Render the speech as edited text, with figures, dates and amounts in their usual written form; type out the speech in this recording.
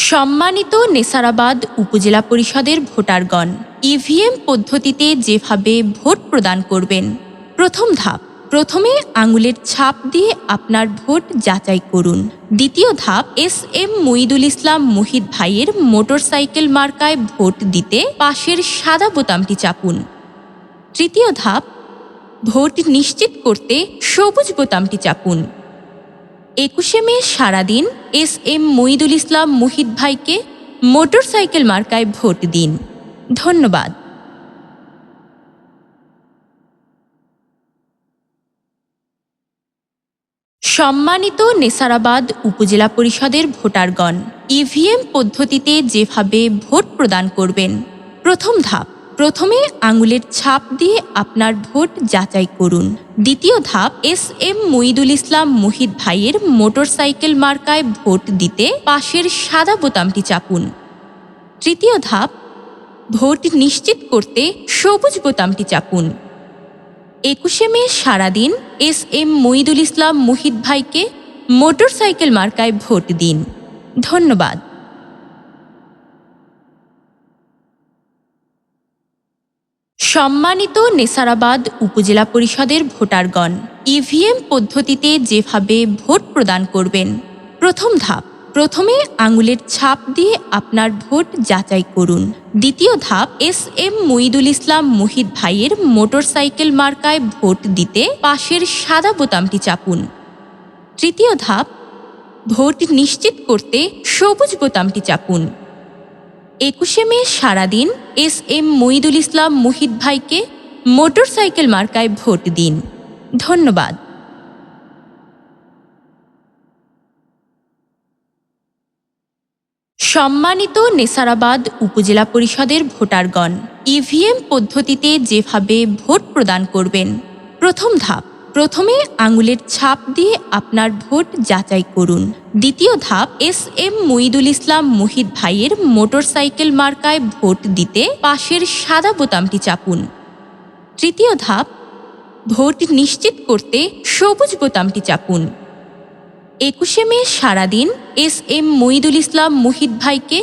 সম্মানিত নেসারাবাদ উপজেলা পরিষদের ভোটারগণ, ইভিএম পদ্ধতিতে যেভাবে ভোট প্রদান করবেন। প্রথম ধাপ, প্রথমে আঙুলের ছাপ দিয়ে আপনার ভোট যাচাই করুন। দ্বিতীয় ধাপ, এস.এম. মুইদুল ইসলাম মুহিত ভাইয়ের মোটরসাইকেল মার্কায় ভোট দিতে পাশের সাদা বোতামটি চাপুন। তৃতীয় ধাপ, ভোট নিশ্চিত করতে সবুজ বোতামটি চাপুন। 21শে মে সারাদিন এস.এম. মুইদুল ইসলাম মুহিত ভাইকে মোটরসাইকেল মার্কায় ভোট দিন। ধন্যবাদ। সম্মানিত নেসারাবাদ উপজেলা পরিষদের ভোটারগণ, ইভিএম পদ্ধতিতে যেভাবে ভোট প্রদান করবেন। প্রথম ধাপ, প্রথমে আঙুলের ছাপ দিয়ে আপনার ভোট যাচাই করুন। দ্বিতীয় ধাপ, এস.এম. মুইদুল ইসলাম মুহিত ভাইয়ের মোটরসাইকেল মার্কায় ভোট দিতে পাশের সাদা বোতামটি চাপুন। তৃতীয় ধাপ, ভোট নিশ্চিত করতে সবুজ বোতামটি চাপুন। 21শে মে সারাদিন এস.এম. মুইদুল ইসলাম মুহিত ভাইকে মোটরসাইকেল মার্কায় ভোট দিন। ধন্যবাদ। সম্মানিত নেসারাবাদ উপজেলা পরিষদের ভোটারগণ, ইভিএম পদ্ধতিতে যেভাবে ভোট প্রদান করবেন। প্রথম ধাপ, প্রথমে আঙুলের ছাপ দিয়ে আপনার ভোট যাচাই করুন। দ্বিতীয় ধাপ, এস.এম. মুইদুল ইসলাম মুহিত ভাইয়ের মোটরসাইকেল মার্কায় ভোট দিতে পাশের সাদা বোতামটি চাপুন। তৃতীয় ধাপ, ভোট নিশ্চিত করতে সবুজ বোতামটি চাপুন। 21শে মে সারাদিন এস.এম. মুইদুল ইসলাম মুহিত ভাইকে মোটরসাইকেল মার্কায় ভোট দিন। ধন্যবাদ। সম্মানিত নেসারাবাদ উপজেলা পরিষদের ভোটারগণ, ইভিএম পদ্ধতিতে যেভাবে ভোট প্রদান করবেন। প্রথম ধাপ, প্রথমে আঙুলের ছাপ দিয়ে আপনার ভোট যাচাই করুন। দ্বিতীয় ধাপ, এস.এম. মুইদুল ইসলাম মুহিত ভাইয়ের মোটরসাইকেল মার্কায় ভোট দিতে পাশের সাদা বোতামটি চাপুন। তৃতীয় ধাপ, ভোট নিশ্চিত করতে সবুজ বোতামটি চাপুন। 21শে মে সারাদিন এস.এম. মুইদুল ইসলাম মুহিত ভাইকে